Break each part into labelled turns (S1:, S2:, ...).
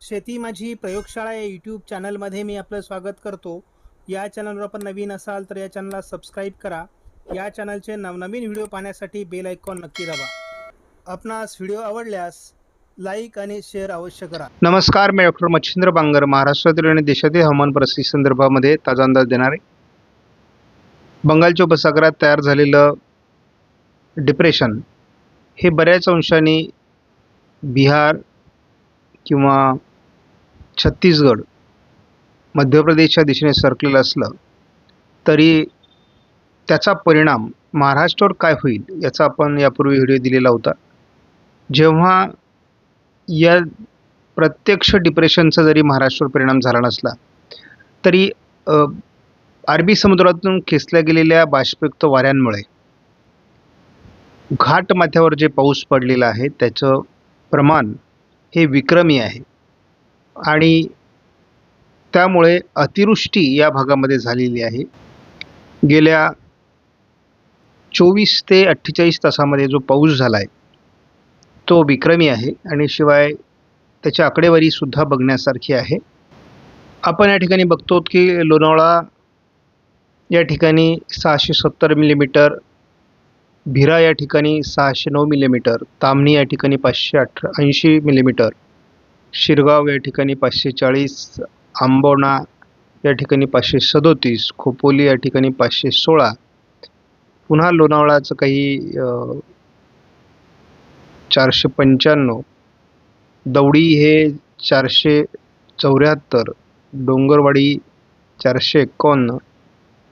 S1: शेती माझी प्रयोगशाळा या यूट्यूब चॅनलमध्ये मी आपलं स्वागत करतो. या चॅनलवर आपण नवीन असाल तर या चॅनलला सबस्क्राईब करा. या चॅनलचे नवनवीन व्हिडिओ पाहण्यासाठी बेल आयकॉन नक्की दाबा. आपणास व्हिडिओ आवडल्यास लाईक आणि शेअर अवश्य करा.
S2: नमस्कार, मी डॉक्टर मच्छिंद्र बांगर महाराष्ट्रातील आणि देशातील हवामान परिस्थिती संदर्भामध्ये ताजा अंदाज देणार आहे. बंगालच्या उपसागरात तयार झालेलं डिप्रेशन हे बऱ्याच अंशाने बिहार किंवा छत्तीसगड, मध्य प्रदेशच्या दिशेने सरकलेलं असलं तरी त्याचा परिणाम महाराष्ट्रावर काय होईल याचा आपण यापूर्वी व्हिडिओ दिलेला होता. जेव्हा या प्रत्यक्ष डिप्रेशनचा जरी महाराष्ट्रावर परिणाम झाला नसला तरी अरबी समुद्रातून खेचल्या गेलेल्या बाष्पयुक्त वाऱ्यांमुळे घाट माथ्यावर जे पाऊस पडलेला आहे त्याचं प्रमाण हे विक्रमी आहे आणि त्यामुळे अतिवृष्टी या भागामध्ये झालेली आहे. गेल्या 24 ते 48 तासामध्ये जो पाऊस झाला आहे तो विक्रमी आहे आणि शिवाय त्याची आकडेवारीसुद्धा बघण्यासारखी आहे. आपण या ठिकाणी बघतो की लोणावळा या ठिकाणी 670 मिलीमीटर, भिरा या ठिकाणी 609 मिलीमीटर, तामणी या ठिकाणी 580 मिलीमीटर, शिरगाव या ठिकाणी 540, आंबोणा या ठिकाणी 537, खोपोली या ठिकाणी 516, पुन्हा लोणावळाचं काही 495, दौडी हे 474, डोंगरवाडी 451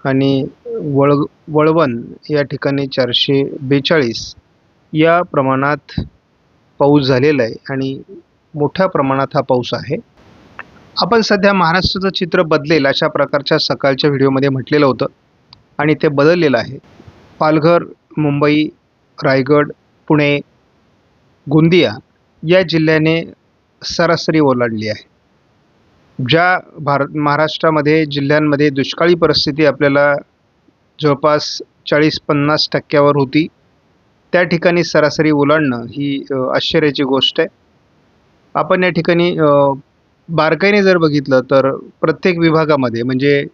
S2: आणि वळवण या ठिकाणी 442 या प्रमाणात पाऊस झालेला आहे आणि मोठ्या प्रमाणात हा पाऊस आहे. आपण सध्या महाराष्ट्राचं चित्र बदलेल अशा प्रकारच्या सकाळच्या व्हिडिओमध्ये म्हटलेलं होतं आणि ते बदललेलं आहे. पालघर, मुंबई, रायगड, पुणे, गोंदिया या जिल्ह्याने सरासरी ओलांडली आहे. ज्या महाराष्ट्रामध्ये जिल्ह्यांमध्ये दुष्काळी परिस्थिती आपल्याला जवळपास 40-50% होती त्या ठिकाणी सरासरी ओलांडणं ही आश्चर्याची गोष्ट आहे. आपण या ठिकाणी बारकाईने जर बघितलं तर प्रत्येक विभागामध्ये म्हणजे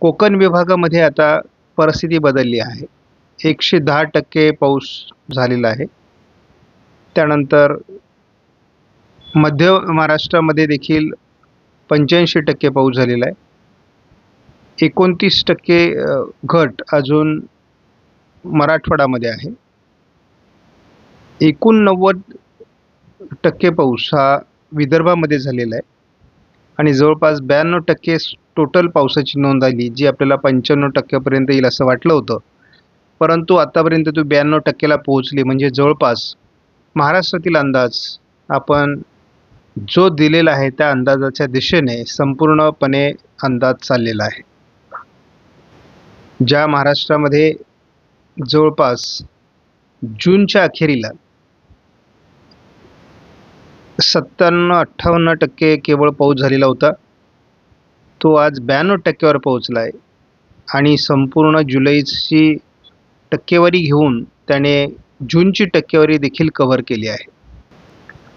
S2: कोकण विभागामध्ये आता परिस्थिती बदलली आहे. 110% पाऊस झालेला आहे. त्यानंतर मध्य महाराष्ट्रामध्ये देखील 85% पाऊस झालेला आहे. 29% घट अजून मराठवाड्यामध्ये आहे. 89% पाऊस हा विदर्भामध्ये झालेला आहे आणि जवळपास 92% टोटल पावसाची नोंद आली, जी आपल्याला 95% येईल असं वाटलं होतं, परंतु आतापर्यंत तो 92%ला पोहोचली. म्हणजे जवळपास महाराष्ट्रातील अंदाज आपण जो दिलेला आहे त्या अंदाजाच्या दिशेने संपूर्णपणे अंदाज चाललेला आहे. ज्या महाराष्ट्रामध्ये जवळपास जूनच्या अखेरीला 57-58% केवळ पाऊस झालेला होता, तो आज 92%वर पोहोचला आहे आणि संपूर्ण जुलैची टक्केवारी घेऊन त्याने जूनची टक्केवारी देखील कव्हर केली आहे.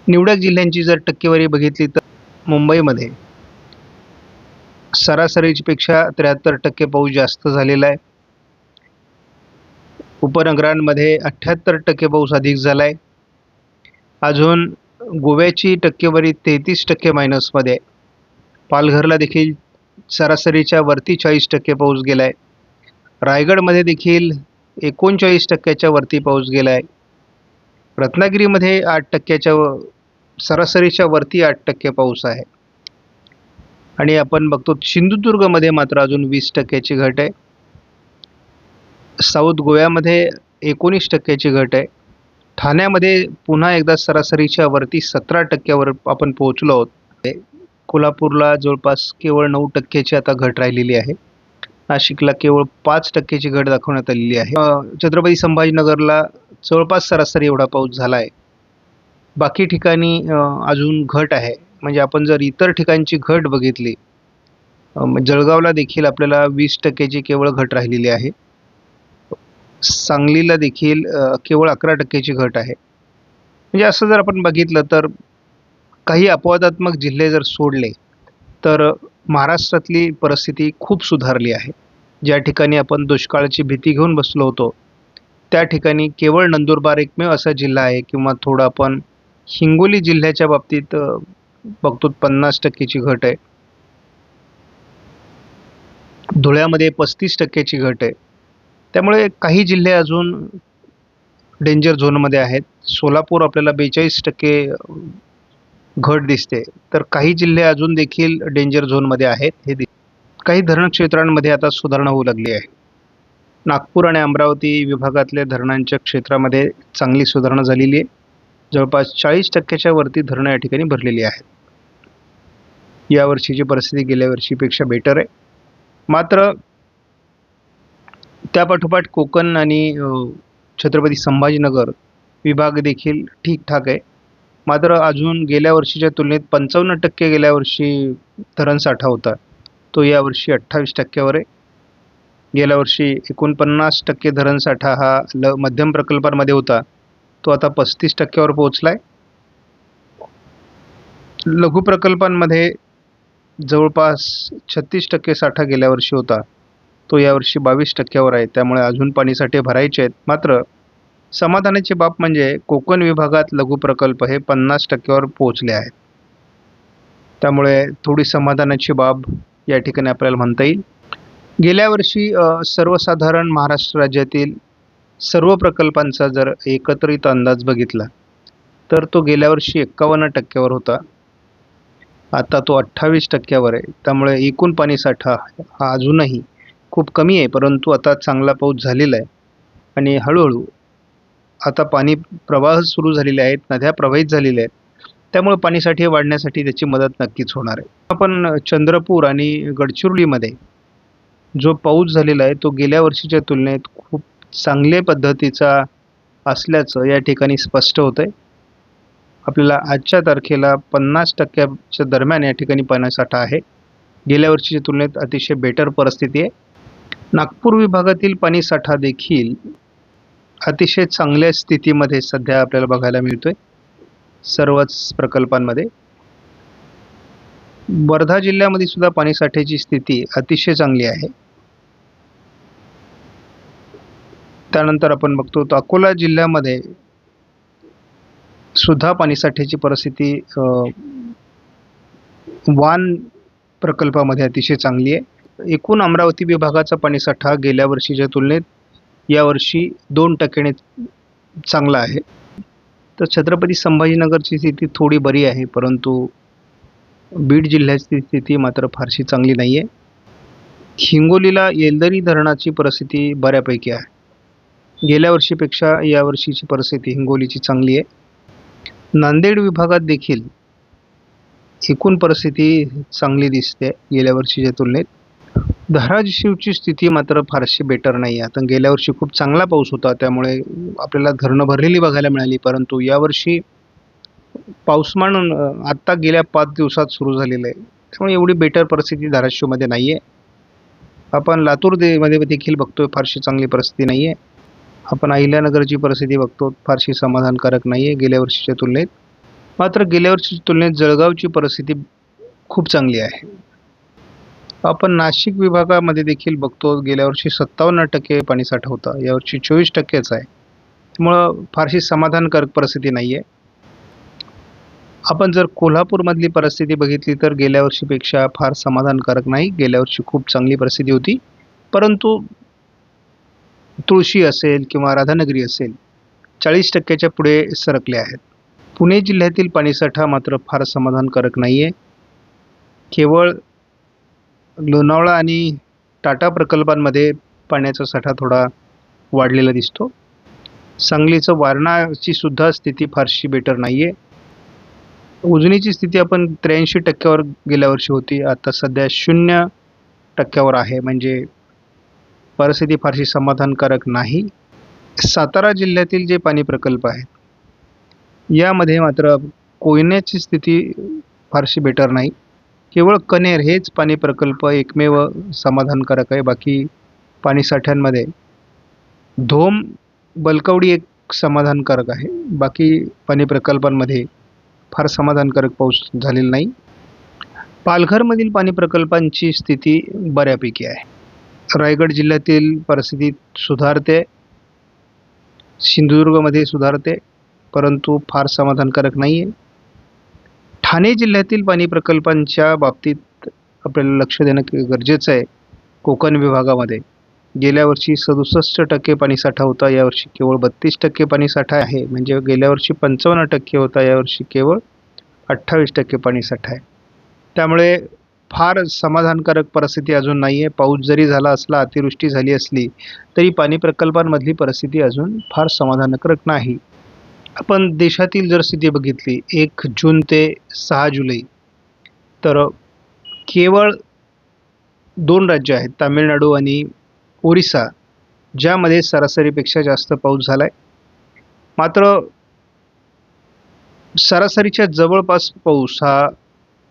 S2: निवडक जिल्ह्यांची जर टक्केवारी बघितली तर मुंबईमध्ये सरासरीपेक्षा 73% पाऊस जास्त झालेला आहे. उपनगरांमध्ये 78% पाऊस अधिक झाला आहे. अजून गोव्याची टक्केवारी 33% मायनसमध्ये आहे. पालघरला देखील सरासरीच्या वरती 40% पाऊस गेला आहे. रायगडमध्ये देखील 39%च्या वरती पाऊस गेला आहे. रत्नागिरीमध्ये 8%च्या सरासरीच्या वरती 8% पाऊस आहे आणि आपण बघतो सिंधुदुर्गमध्ये मात्र अजून 20%ची घट आहे. साऊथ गोव्यामध्ये 19%ची घट आहे. ठाण्यामध्ये पुन्हा एकदा सरासरीच्या वरती 17%वर आपण पोहोचलो आहोत. कोल्हापूरला जवळपास केवळ 9%ची आता घट राहिलेली आहे. नाशिकला केवळ 5%ची घट दाखवण्यात आलेली आहे. छत्रपती संभाजीनगरला जवळपास सरासरी एवढा पाऊस झाला आहे. बाकी ठिकाणी अजून घट आहे. म्हणजे आपण जर इतर ठिकाणची घट बघितली, जळगावला देखील आपल्याला 20%ची केवळ घट राहिलेली आहे. सांगलीला देखील केवळ 11%ची घट आहे. म्हणजे असं जर आपण बघितलं तर काही अपवादात्मक जिल्हे जर सोडले तर महाराष्ट्रातली परिस्थिती खूप सुधारली आहे. ज्या ठिकाणी आपण दुष्काळाची भीती घेऊन बसलो होतो, त्या ठिकाणी केवळ नंदुरबार एकमेव असा जिल्हा आहे किंवा थोडं आपण हिंगोली जिल्ह्याच्या बाबतीत बघतो 50% ची घट आहे. धुळ्यामध्ये 35% ची घट आहे. त्यामुळे काही जिल्हे अजून डेंजर झोनमध्ये आहेत. सोलापूर आपल्याला 42% घट दिसते. तर काही जिल्हे अजून देखील डेंजर झोनमध्ये आहेत. काही धरण क्षेत्रांमध्ये आता सुधारणा होऊ लागली आहे. नागपूर आणि अमरावती विभागातल्या धरणांच्या क्षेत्रामध्ये चांगली सुधारणा झालेली आहे. जवळपास 40%च्या वरती धरणं या ठिकाणी भरलेली आहेत. यावर्षीची परिस्थिती गेल्या वर्षीपेक्षा बेटर आहे. मात्र त्यापाठोपाठ कोकण आणि छत्रपती संभाजीनगर विभाग देखील ठीकठाक आहे. मात्र अजून गेल्या वर्षीच्या तुलनेत 55% गेल्या वर्षी धरणसाठा होता, तो यावर्षी 28%वर आहे. गेल्या वर्षी 49% धरणसाठा हा मध्यम प्रकल्पांमध्ये होता, तो आता 35%वर पोहोचला आहे. लघु प्रकल्पांमध्ये जवळपास 36% साठा गेल्या वर्षी होता, तो यावर्षी 22%वर आहे. त्यामुळे अजून पाणीसाठे भरायचे आहेत. मात्र समाधानाची बाब म्हणजे कोकण विभागात लघु प्रकल्प हे 50%वर पोहोचले आहेत. त्यामुळे थोडी समाधानाची बाब या ठिकाणी आपल्याला म्हणता येईल. गेल्या वर्षी सर्वसाधारण महाराष्ट्र राज्यातील सर्व प्रकल्पांचा जर एकत्रित अंदाज बघितला तर तो गेल्या वर्षी 51%वर होता, आता तो 28%वर आहे. त्यामुळे एकूण पाणीसाठा हा अजूनही खूप कमी आहे, परंतु आता चांगला पाऊस झालेला आहे आणि हळूहळू आता पाणी प्रवाह सुरू झालेले आहेत, नद्या प्रवाहित झालेल्या आहेत. त्यामुळे पाणीसाठे वाढण्यासाठी त्याची मदत नक्कीच होणार आहे. आपण चंद्रपूर आणि गडचिरोलीमध्ये जो पाऊस झालेला आहे तो गेल्या वर्षीच्या तुलनेत खूप चांगल्या पद्धतीचा असल्याचं या ठिकाणी स्पष्ट होतंय. आपल्याला आजच्या तारखेला 50%च्या दरम्यान या ठिकाणी पाणीसाठा आहे. गेल्या वर्षीच्या तुलनेत अतिशय बेटर परिस्थिती आहे. नागपूर विभागातील पाणीसाठा देखील अतिशय चांगल्या स्थितीमध्ये सध्या आपल्याला बघायला मिळतोय सर्वच प्रकल्पांमध्ये. वर्धा जिल्ह्यामध्ये सुद्धा पाणीसाठ्याची स्थिती अतिशय चांगली आहे. त्यानंतर आपण बघतो अकोला जिल्ह्यामध्ये सुद्धा पाणीसाठ्याची परिस्थिती वान प्रकल्पामध्ये अतिशय चांगली आहे. एकूण अमरावती विभागाचा पाणीसाठा गेल्या वर्षीच्या तुलनेत यावर्षी 2%ने चांगला आहे. तर छत्रपती संभाजीनगरची स्थिती थोडी बरी आहे, परंतु बीड जिल्ह्याची स्थिती मात्र फारशी चांगली नाही आहे. हिंगोलीला येलदरी धरणाची परिस्थिती बऱ्यापैकी आहे. गेल्या वर्षीपेक्षा यावर्षीची परिस्थिती हिंगोलीची चांगली आहे. नांदेड विभागात देखील एकूण परिस्थिती चांगली दिसते गेल्या वर्षीच्या तुलनेत. धाराशिवची स्थिती मात्र फारशी बेटर नाही आहे. आता गेल्या वर्षी खूप चांगला पाऊस होता, त्यामुळे आपल्याला धरणं भरलेली बघायला मिळाली, परंतु यावर्षी पाऊसमान आत्ता गेल्या 5 दिवसात सुरू झालेलं आहे. त्यामुळे एवढी बेटर परिस्थिती धाराशिवमध्ये नाही आहे. आपण लातूर मध्ये देखील बघतोय फारशी चांगली परिस्थिती नाही आहे. आपण अहिल्यानगरची परिस्थिती बघतो, फारशी समाधानकारक नाही आहे गेल्या वर्षीच्या तुलनेत. मात्र गेल्या वर्षीच्या तुलनेत जळगावची परिस्थिती खूप चांगली आहे. आपण नाशिक विभागामध्ये देखील बघतो गेल्या वर्षी 57% पाणीसाठा होता, यावर्षी 24%च आहे. त्यामुळं फारशी समाधानकारक परिस्थिती नाही आहे. आपण जर कोल्हापूरमधली परिस्थिती बघितली तर गेल्या वर्षीपेक्षा फार समाधानकारक नाही. गेल्या वर्षी खूप चांगली परिस्थिती होती, परंतु तुळशी असेल किंवा राधानगरी असेल 40%च्या पुढे सरकले आहेत. पुणे जिल्ह्यातील पाणीसाठा मात्र फार समाधानकारक नाही आहे. केवळ लोणावळा आणि टाटा प्रकल्पांमध्ये पाण्याचा साठा थोडा वाढलेला दिसतो. सांगलीचं वारणाची सुद्धा स्थिती फारशी बेटर नाही आहे. उजनीची स्थिती आपण 83%वर गेल्या वर्षी होती, आता सध्या 0%वर आहे. म्हणजे परिस्थिती फारशी समाधानकारक नाही. सातारा जिल्ह्यातील जे पाणी प्रकल्प आहेत यामध्ये मात्र कोयनेची स्थिती फारशी बेटर नाही. केवळ कनेर हेच पाणी प्रकल्प एकमेव समाधानकारक आहे. बाकी पाणीसाठ्यांमध्ये धोम बलकवडी एक समाधानकारक आहे. बाकी पाणी प्रकल्पांमध्ये फार समाधानकारक पाऊस झालेला नाही. पालघरमधील पाणी प्रकल्पांची स्थिती बऱ्यापैकी आहे. रायगड जिल्ह्यातील परिस्थिती सुधारते, सिंधुदुर्गमध्ये सुधारते, परंतु फार समाधानकारक नाही आहे. ठाणे जिल्ह्यातील पाणी प्रकल्पांच्या बाबतीत आपल्याला लक्ष देणं गरजेचं आहे. कोकण विभागामध्ये गेल्या वर्षी 67% पाणीसाठा होता, यावर्षी केवळ 32% पाणीसाठा आहे. म्हणजे गेल्या वर्षी 55% होता, यावर्षी केवळ 28% पाणीसाठा आहे. त्यामुळे फार समाधानकारक परिस्थिती अजून नाही आहे. पाऊस जरी झाला असला, अतिवृष्टी झाली असली तरी पाणी प्रकल्पांमधली परिस्थिती अजून फार समाधानकारक नाही. आपण देशातील जर स्थिती बघितली 1 जून ते 6 जुलै तर केवळ 2 राज्य आहेत, तामिळनाडू आणि ओरिसा, ज्यामध्ये सरासरीपेक्षा जास्त पाऊस झाला आहे. मात्र सरासरीच्या जवळपास पाऊस हा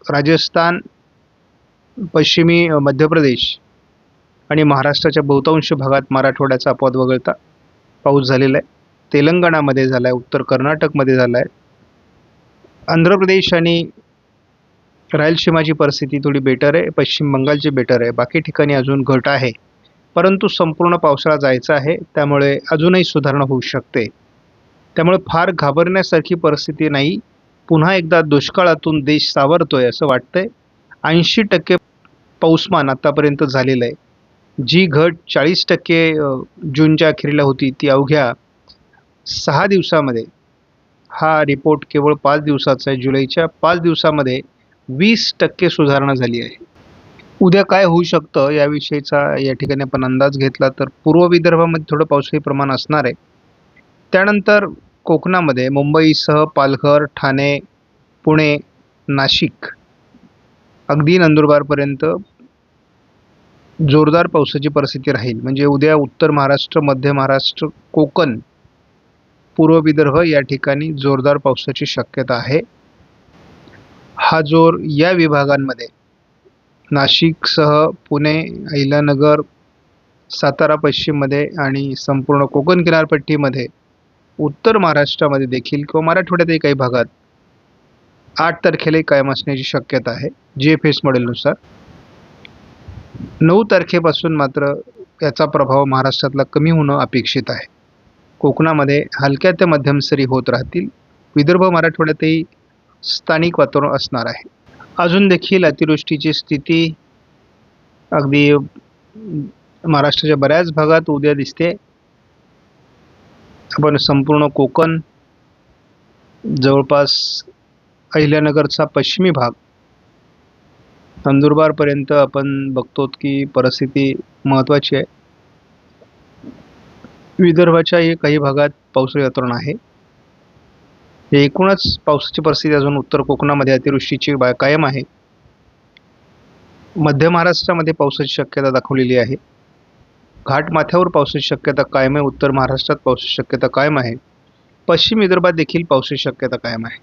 S2: राजस्थान, पश्चिमी मध्य प्रदेश आणि महाराष्ट्राच्या बहुतांश भागात मराठवाड्याचा अपवाद वगळता पाऊस झालेला आहे. तेलंगणामध्ये झाला आहे, उत्तर कर्नाटकमध्ये झाला आहे. आंध्र प्रदेश आणि रायलसीमाची परिस्थिती थोडी बेटर आहे, पश्चिम बंगालची बेटर आहे. बाकी ठिकाणी अजून घट आहे, परंतु संपूर्ण पावसाळा जायचा आहे, त्यामुळे अजूनही सुधारणा होऊ शकते. त्यामुळे फार घाबरण्यासारखी परिस्थिती नाही. पुन्हा एकदा दुष्काळातून देश सावरतोय असं वाटतंय. 80% पाऊसमान आतापर्यंत झालेलं आहे. जी घट 40% जूनच्या अखेरीला होती, ती अवघ्या 6 दिवसामध्ये, हा रिपोर्ट केवळ 5 दिवसाचा आहे, जुलैच्या 5 दिवसामध्ये 20% सुधारणा झाली आहे. उद्या काय होऊ शकतं याविषयीचा या ठिकाणी आपण अंदाज घेतला तर पूर्व विदर्भामध्ये थोडं पावसाळी प्रमाण असणार आहे. त्यानंतर कोकणामध्ये मुंबईसह पालघर, ठाणे, पुणे, नाशिक, अगदी नंदुरबारपर्यंत जोरदार पावसाची परिस्थिती राहील. म्हणजे उद्या उत्तर महाराष्ट्र, मध्य महाराष्ट्र, कोकण, पूर्व विदर्भ या ठिकाणी जोरदार पावसाची शक्यता आहे. हा जोर या विभागांमध्ये नाशिकसह पुणे, अहिल्यानगर, सातारा पश्चिममध्ये आणि संपूर्ण कोकण किनारपट्टीमध्ये, उत्तर महाराष्ट्रामध्ये देखील किंवा मराठवाड्यातही काही भागात 8 तारखेला कायम असण्याची शक्यता आहे GFS मॉडेलनुसार. 9 तारखेपासून मात्र याचा प्रभाव महाराष्ट्रातला कमी होणं अपेक्षित आहे. कोकणामध्ये हलक्या ते मध्यम सरी होत राहतील. विदर्भ, मराठवाड्यातही स्थानिक वातावरण असणार आहे. अजून देखील अतिवृष्टीची स्थिती अगदी महाराष्ट्राच्या बऱ्याच भागात उद्या दिसते. आपण संपूर्ण कोकण, जवळपास अहिल्यानगरचा पश्चिमी भाग, नंदुरबारपर्यंत आपण बघतो की परिस्थिती महत्त्वाची आहे. विदर्भाच्याही काही भागात पावसाळी वातावरण आहे. एकूणच पावसाची परिस्थिती अजून उत्तर कोकणामध्ये अतिवृष्टीची कायम आहे. मध्य महाराष्ट्रामध्ये पावसाची शक्यता दाखवलेली आहे. घाटमाथ्यावर पावसाची शक्यता कायम आहे. उत्तर महाराष्ट्रात पावसाची शक्यता कायम आहे. पश्चिम विदर्भात देखील पावसाची शक्यता कायम आहे.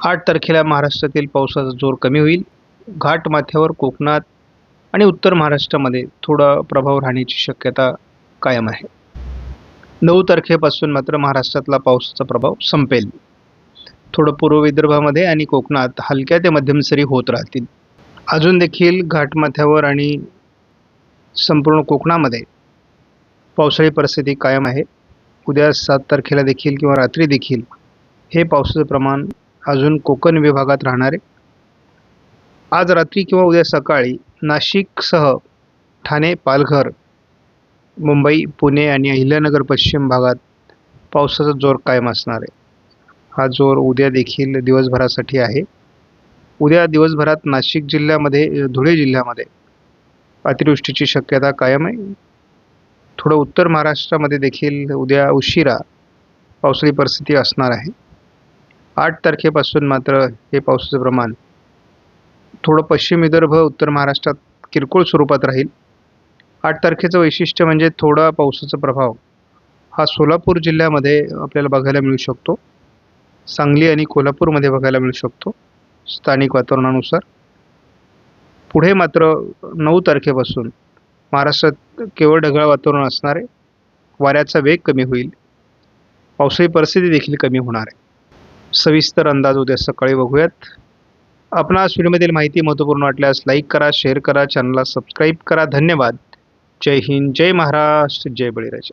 S2: 8 तारखेला महाराष्ट्रातील पावसाचा जोर कमी होईल. घाटमाथ्यावर, कोकणात आणि उत्तर महाराष्ट्रामध्ये थोडा प्रभाव राहण्याची शक्यता कायम आहे. 9 तारखेपासून मात्र महाराष्ट्रातला पावसाचा प्रभाव संपेल. थोडं पूर्व विदर्भामध्ये आणि कोकणात हलक्या ते मध्यम सरी होत राहतील. अजून देखील घाटमाथ्यावर आणि संपूर्ण कोकणामध्ये पावसाळी परिस्थिती कायम आहे. उद्या 7 तारखेला देखील किंवा रात्री देखील हे पावसाचं प्रमाण अजून कोकण विभागात राहणार आहे. आज रात्री किंवा उद्या सकाळी नाशिकसह ठाणे, पालघर, मुंबई, पुणे आणि अहिल्यानगर पश्चिम भागात पावसाचा जोर कायम असणार आहे. हा जोर उद्या देखील दिवसभरासाठी आहे. उद्या दिवसभरात नाशिक जिल्ह्यामध्ये, धुळे जिल्ह्यामध्ये अतिवृष्टीची शक्यता कायम आहे. थोडं उत्तर महाराष्ट्रामध्ये देखील उद्या उशिरा पावसाळी परिस्थिती असणार आहे. 8 तारखेपासून मात्र हे पावसाचं प्रमाण थोडं पश्चिम विदर्भ, उत्तर महाराष्ट्रात किरकोळ स्वरूपात राहील. 8 तारखेचं वैशिष्ट्य म्हणजे थोडा पावसाचा प्रभाव हा सोलापूर जिल्ह्यामध्ये आपल्याला बघायला मिळू शकतो. सांगली आणि कोल्हापूरमध्ये बघायला मिळू शकतो स्थानिक वातावरणानुसार. पुढे मात्र 9 तारखेपासून महाराष्ट्रात केवळ ढगाळ वातावरण असणार आहे. वाऱ्याचा वेग कमी होईल. पावसाळी परिस्थिती देखील कमी होणार आहे. सविस्तर अंदाज उद्या सकाळी बघूयात. आपणास व्हिडिओमधील माहिती महत्त्वपूर्ण वाटल्यास लाईक करा, शेअर करा, चॅनलला सबस्क्राईब करा. धन्यवाद. जय हिंद, जय महाराष्ट्र, जय बळीराजा.